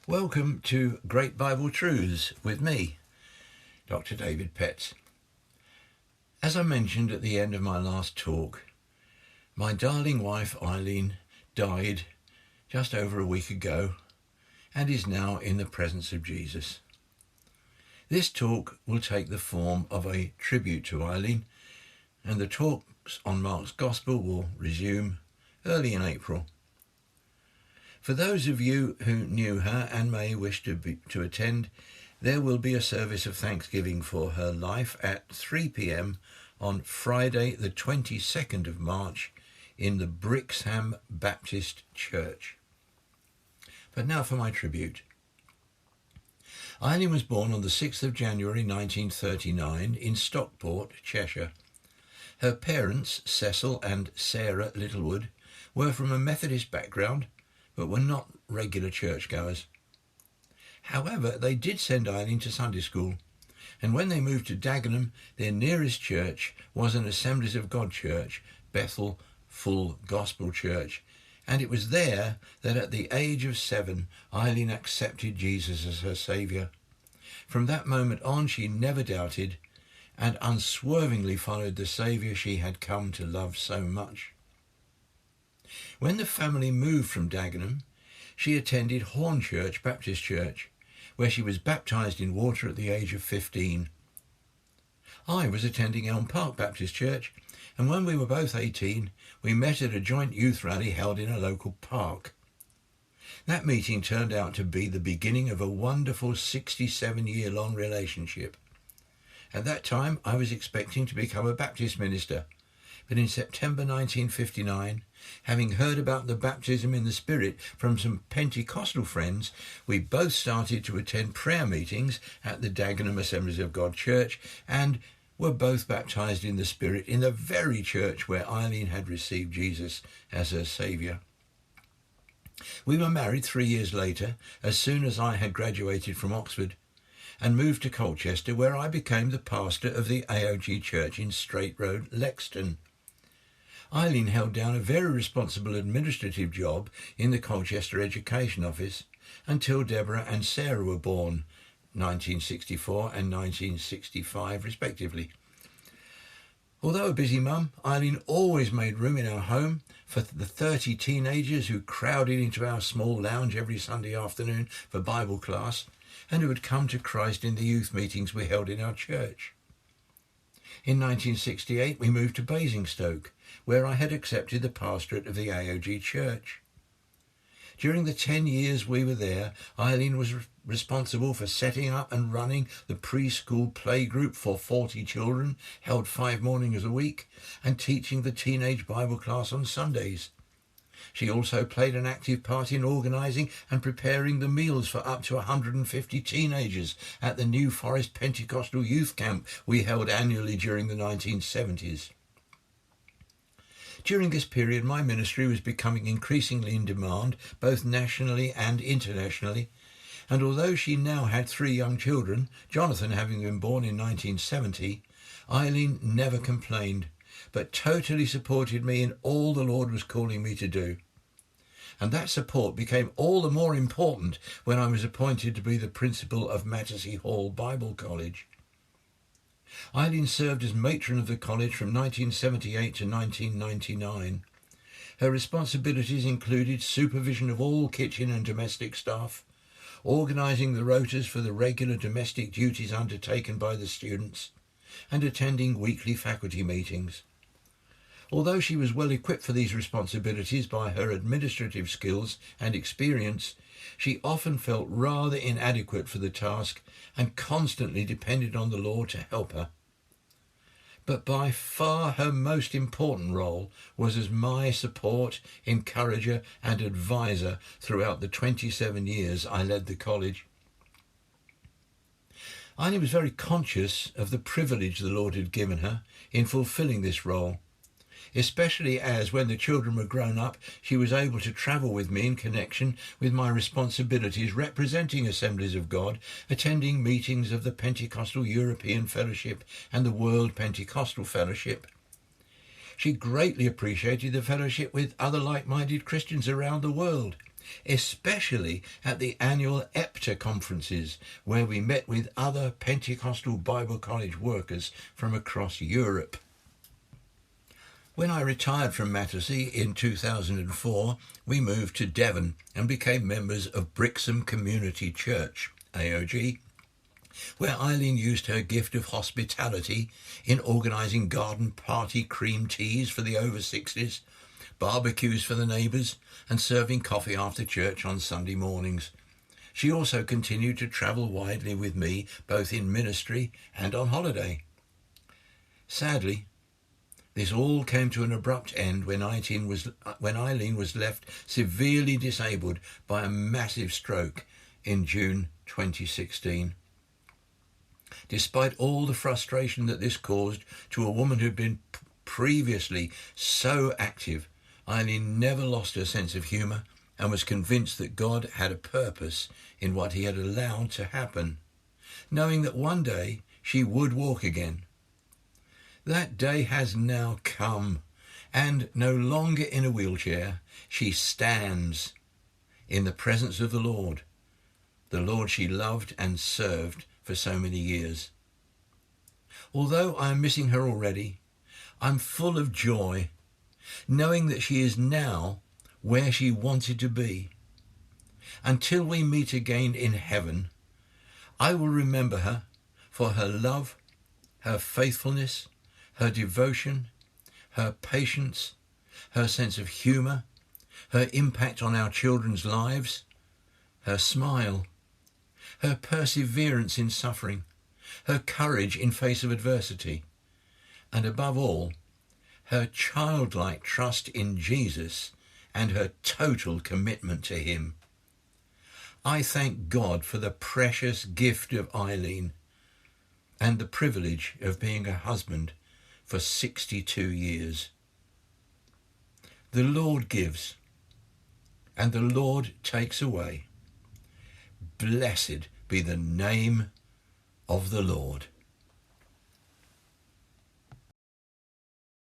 Welcome to Great Bible Truths with me, Dr. David Petts. As I mentioned at the end of my last talk, my darling wife Eileen died just over a week ago and is now in the presence of Jesus. This talk will take the form of a tribute to Eileen, and the talks on Mark's Gospel will resume early in April. For those of you who knew her and may wish to attend, there will be a service of thanksgiving for her life at 3 p.m. on Friday the 22nd of March in the Dagenham Baptist Church. But now for my tribute. Eileen was born on the 6th of January 1939 in Stockport, Cheshire. Her parents, Cecil and Sarah Littlewood, were from a Methodist background, but were not regular churchgoers. However, they did send Eileen to Sunday school, and when they moved to Dagenham, their nearest church was an Assemblies of God church, Bethel Full Gospel Church, and it was there that at the age of 7, Eileen accepted Jesus as her Saviour. From that moment on, she never doubted and unswervingly followed the Saviour she had come to love so much. When the family moved from Dagenham, she attended Hornchurch Baptist Church, where she was baptised in water at the age of 15. I was attending Elm Park Baptist Church, and when we were both 18, we met at a joint youth rally held in a local park. That meeting turned out to be the beginning of a wonderful 67-year-long relationship. At that time, I was expecting to become a Baptist minister, but in September 1959, having heard about the baptism in the Spirit from some Pentecostal friends, we both started to attend prayer meetings at the Dagenham Assemblies of God Church and were both baptised in the Spirit in the very church where Eileen had received Jesus as her Saviour. We were married 3 years later, as soon as I had graduated from Oxford, and moved to Colchester, where I became the pastor of the AoG Church in Straight Road, Lexton. Eileen held down a very responsible administrative job in the Colchester Education Office until Deborah and Sarah were born, 1964 and 1965 respectively. Although a busy mum, Eileen always made room in our home for the 30 teenagers who crowded into our small lounge every Sunday afternoon for Bible class and who had come to Christ in the youth meetings we held in our church. In 1968 we moved to Basingstoke, where I had accepted the pastorate of the AoG Church. During the 10 years we were there, Eileen was responsible for setting up and running the preschool playgroup for 40 children, held 5 mornings a week, and teaching the teenage Bible class on Sundays. She also played an active part in organising and preparing the meals for up to 150 teenagers at the New Forest Pentecostal Youth Camp we held annually during the 1970s. During this period, my ministry was becoming increasingly in demand, both nationally and internationally, and although she now had 3 young children, Jonathan having been born in 1970, Eileen never complained, but totally supported me in all the Lord was calling me to do. And that support became all the more important when I was appointed to be the principal of Mattersey Hall Bible College. Eileen served as matron of the college from 1978 to 1999. Her responsibilities included supervision of all kitchen and domestic staff, organising the rotas for the regular domestic duties undertaken by the students, and attending weekly faculty meetings. Although she was well equipped for these responsibilities by her administrative skills and experience, she often felt rather inadequate for the task and constantly depended on the Lord to help her. But by far her most important role was as my support, encourager and advisor throughout the 27 years I led the college. Eileen was very conscious of the privilege the Lord had given her in fulfilling this role, especially as, when the children were grown up, she was able to travel with me in connection with my responsibilities representing Assemblies of God, attending meetings of the Pentecostal European Fellowship and the World Pentecostal Fellowship. She greatly appreciated the fellowship with other like-minded Christians around the world, especially at the annual EPTA conferences, where we met with other Pentecostal Bible College workers from across Europe. When I retired from Battersea in 2004, we moved to Devon and became members of Brixham Community Church, AoG, where Eileen used her gift of hospitality in organising garden party cream teas for the over 60s, barbecues for the neighbours, and serving coffee after church on Sunday mornings. She also continued to travel widely with me, both in ministry and on holiday. Sadly, this all came to an abrupt end when Eileen was left severely disabled by a massive stroke in June 2016. Despite all the frustration that this caused to a woman who'd been previously so active, Eileen never lost her sense of humour and was convinced that God had a purpose in what he had allowed to happen, knowing that one day she would walk again. That day has now come, and no longer in a wheelchair, she stands in the presence of the Lord she loved and served for so many years. Although I am missing her already, I'm full of joy, knowing that she is now where she wanted to be. Until we meet again in heaven, I will remember her for her love, her faithfulness, her devotion, her patience, her sense of humour, her impact on our children's lives, her smile, her perseverance in suffering, her courage in face of adversity, and above all, her childlike trust in Jesus and her total commitment to him. I thank God for the precious gift of Eileen and the privilege of being a husband for 62 years. The Lord gives, and the Lord takes away. Blessed be the name of the Lord.